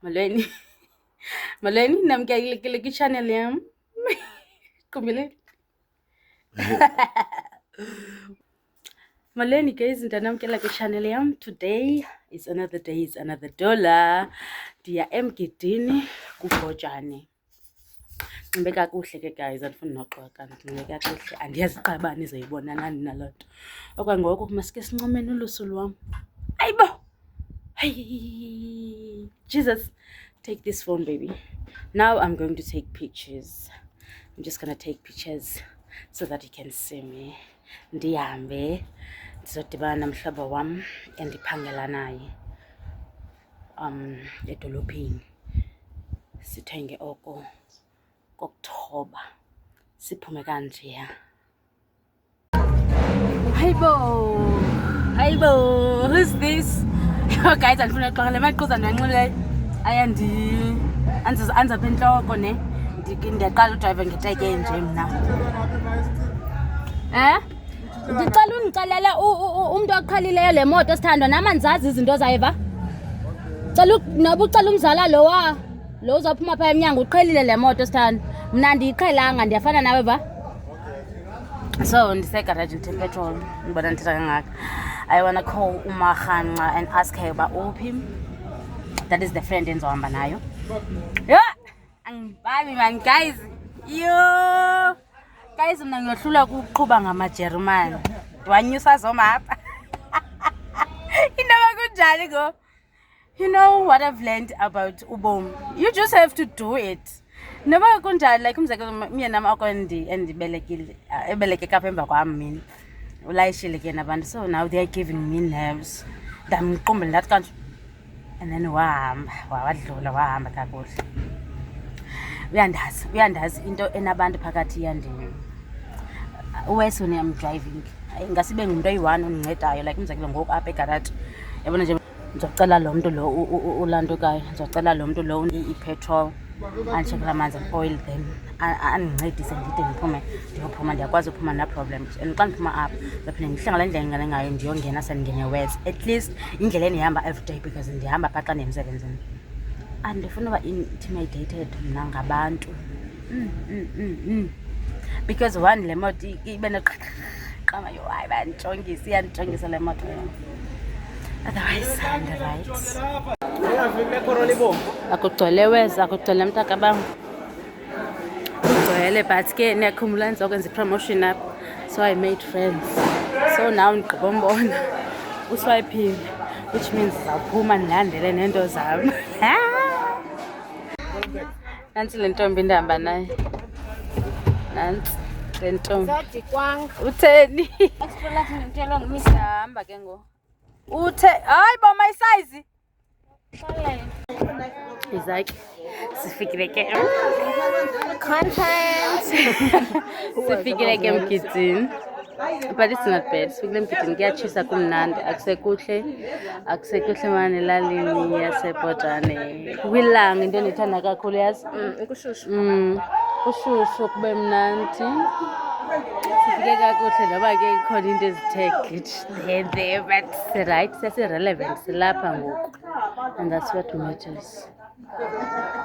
Molweni. Molweni, namkelekile kwi-channel yam. Khumbuleni. Molweni guys, ndanamkela kwi-channel yam. Today is another day, is another dollar. Ndiya emgidini kuGojane. Ndinxibe kakuhle ke guys, andifuni noxoka. Ndinxibe kakuhle, andiyazi qabani nizoyibona nani naloo nto. Okwangoku masike sincomeni ulusu lwam. Ayibo! Hey, Jesus, take this phone, baby. Now I'm going to take pictures. I'm just gonna take pictures so that you can see me. Ndihambe ndizodibana nomhlobo wam endiphangela naye edolophini. Sithenge oko kokuthoba. Siphume kanjeya. Hayibo, who's this? Oh guys, andifuna uxoxa le maqhuza ndinanxileyo anza apha entloko ne ndiyaqala udrayiva ngeteke enje mna. Ndicela undixelele umntu oqhelileyo le moto sithandwa nam andizazi izinto zayiva. Noba ucela umzala lo uzawuphuma phaa emnyango uqhelile le moto sithandwa. Mna ndiyiqhelanga, ndiyafana nawe ba. So ndisegaraji ndithe petrol ndibona ndithetha kangaka. I wanna call uMarhanqa and ask her about uphi. That is the friend enzohamba nayo. Yeah, angibabi man guys. Yo, guys, mna ngiyohlula ukuqhuba ngamajerumani. Ndiwanyusa zomapha. Indaba kunjani go? You know what I've learned about ubomi? You just have to do it. Noba kunjani, like umzekelo myena mako ebeleke kapha emva kwam mina. Ulayishile ke nabantu, so now they are giving me nerves. Ndamqumbela ndathi kanti, and then wahamba kakuhle. Uyandazi into enabantu phakathi yandini. Uwes when I'm driving, ingasibe ngumuntu oyi-1 ondincediyo, like umzekelo ngoku apha egaraji. Yabona nje ndizocela lo mntu lo ulantukayo, ndizocela lo mntu lo ipetrol, anditshekela amanzi and-oil, then andincedise ndide ndiyophuma, ndiyakwazi uphuma na-problem. And xa ndiphuma apha ndizophinde ndihle ngale ndlela ndingene ngayo ndiyongena sendingene Wes. At least indlela endihamba everyday because ndihamba phaa xa ndiyemsebenzini. Andifuna uba intimidated mna ngabantu. Because one le moto ibe neqama yo, hayi iyandijongisa le moto. Otherwise, I'm the right. Akugcwele Wes, akugcwele Mtakabango. Kugcwele, but ke niyakhumbula ndizokwenza i-promotion up. So I made friends. So now ndigqiba umbona uswayipile, which means ndizawuphuma ndilandele neento zam. Nantsi le ntombi ndihamba naye. Nantsi le ntombi. Utheni? Sihamba ke ngoku. Hayi bo my size. Izaki sifikile ke content. Sifikile ke emgidini. But it's not bad. Sifikile emgidini kuyatshisa kumnandi. Akusekhuhle mani elalini yaseBojane. Kwilanga into endithanda kakhulu yazi. Kushushu kube mnandi. Sifike kakuhle noba ke ikhona into ezithe glitch there, but right, sesi-relevant, silapha ngoku. And that's what matters.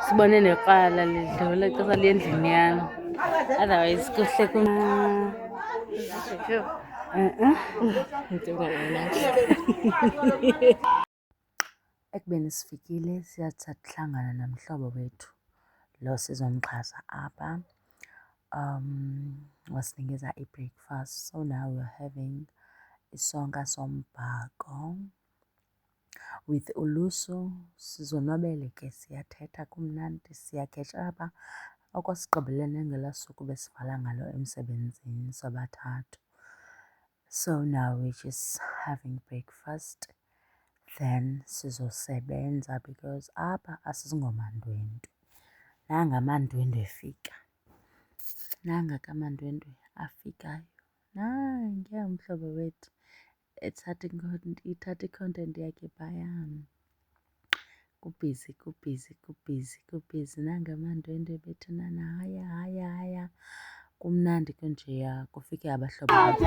Sibone neqala lidlula ixesha lendlini yam. Otherwise kuhle ekubeni sifikile siyahlangana nomhlobo wethu lo sizomxhasa apha. Wasinikeza i-breakfast. So now we're having isonka sombhako with ulusu. Sizonwabele ke, siyathetha kumnandi, siyakhetshapha. Okwasigqibelene ngelaa suku besivala ngalo emsebenzini sobathathu. So now we're just having breakfast, then sizosebenza because apha asizingomandwendwe. Nanga amandwendwe efika. Nanga kamandwendwe afikayo. Nanguya umhlobo wethu ethatha i-content yakhe phaya. Kubhizi. Nanga amandwendwe bethunana. Haya. Kumnandi kunjeya, kufike abahlobo bethu.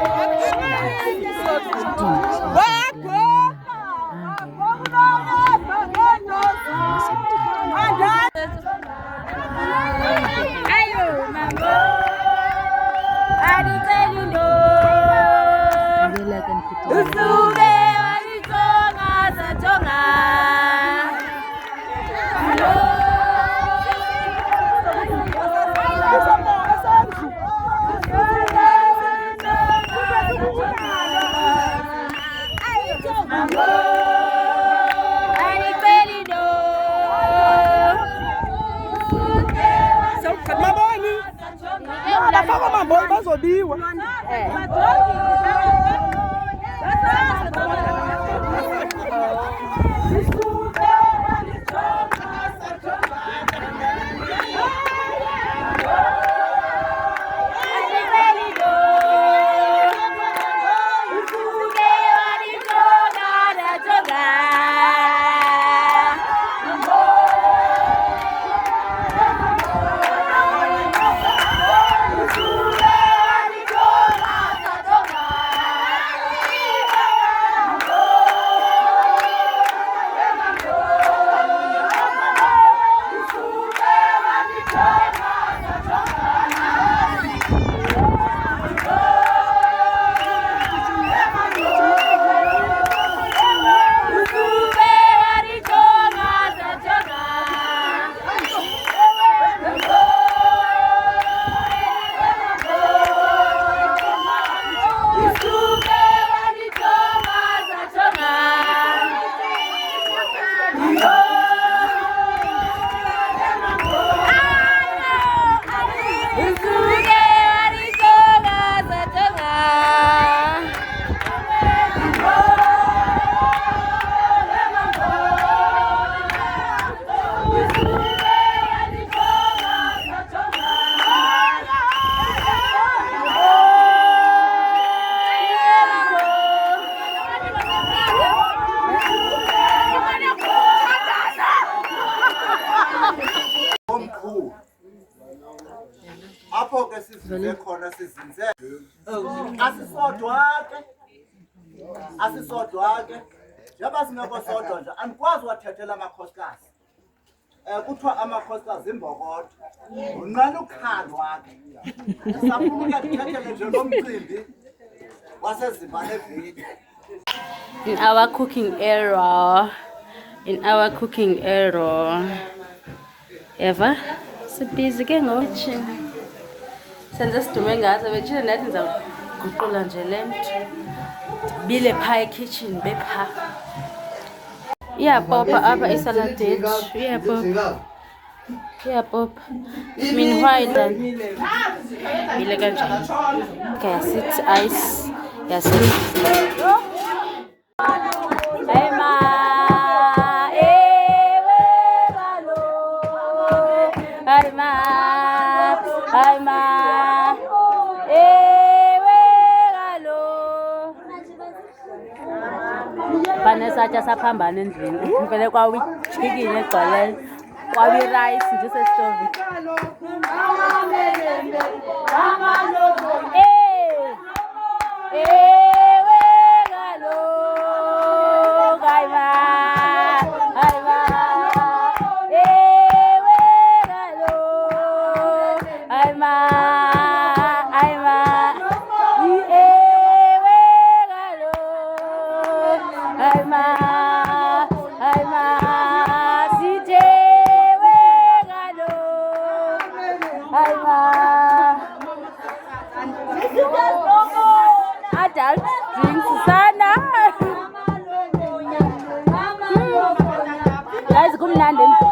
kuzobiwa. Apho ke sizinze khona sizinze asisodwa ke njengoba singekho sodwa nje andikwazi wathethela amakhosikazi kuthiwa amakhosikazi imbokodo unqena ukhandwa ke sisafuna ukuyathethelele nje nomcimbi wasezimbane evili. In our cooking area, Eva, sibhizi ke ngokitchen. Senze sidume ngazo betshile nathi ndizawuguqula nje le nto. Bile phaa ekitchen bepha. Iyapopa apha isalad yethu. Iyapopa. Meanwhile then bile kanjani. Okay, sit ice. Yasithi. Hey ma, ewe galo. Hey ma, ewe galo. Banesatya saphambana endlini. Mfele kwawichicken egcweleyo. Kwawi-rice nje sesitovi. Adult drinks sana. Guys, kumnandi endini.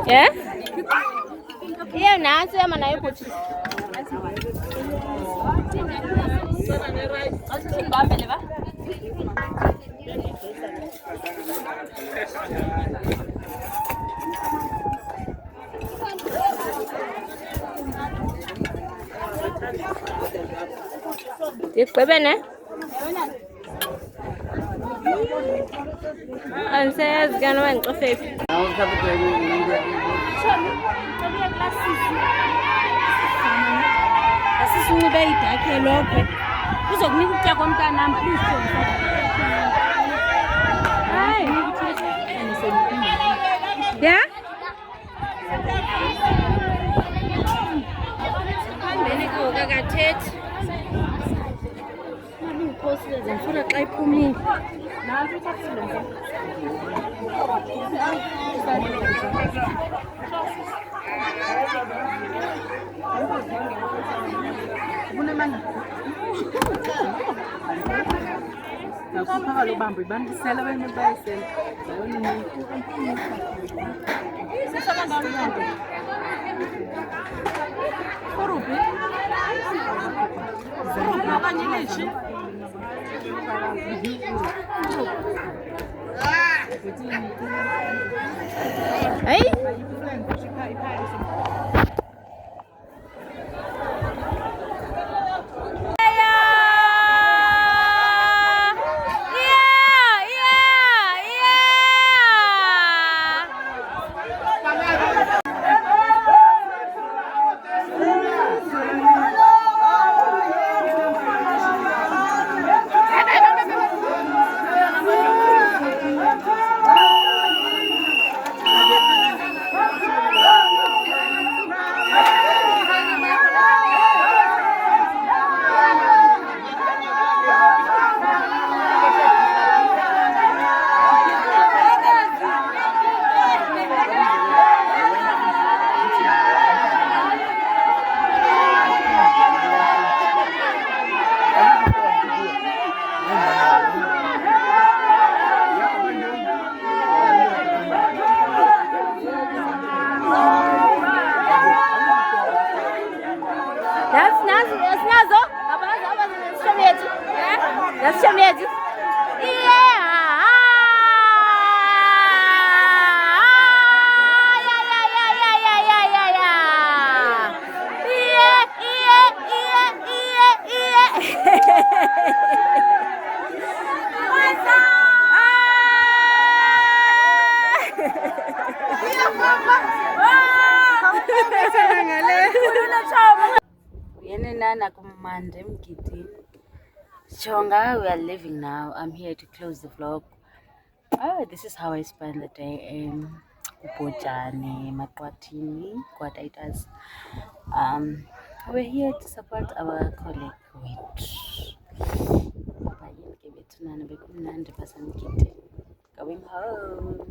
Yeah? Yeah, nansi ama nayo kuthi. Ngibambele ba? Igqibe ne? Angisayazi kana wangicofe phi. Asisunxibe idakhe lokho. Uzokunika ukutya komntanam please. Hayi. Yeah? Ambene ke ukakathethi. iphosile zemfuna xa iphumile. Nanti uthathile mfo. Kunemanga. Ngakupha kaloku bambo ibambisela abanye bayisela. Sisaba ngayo nto. Kurupi? Ngabanye lishi. Hey? That's chamete. Nana kumande mgidini. Chonga, we are leaving now. I'm here to close the vlog. This is how I spend the day in Upojani, Makwatini, Kwataitas. We're here to support our colleague. Going home.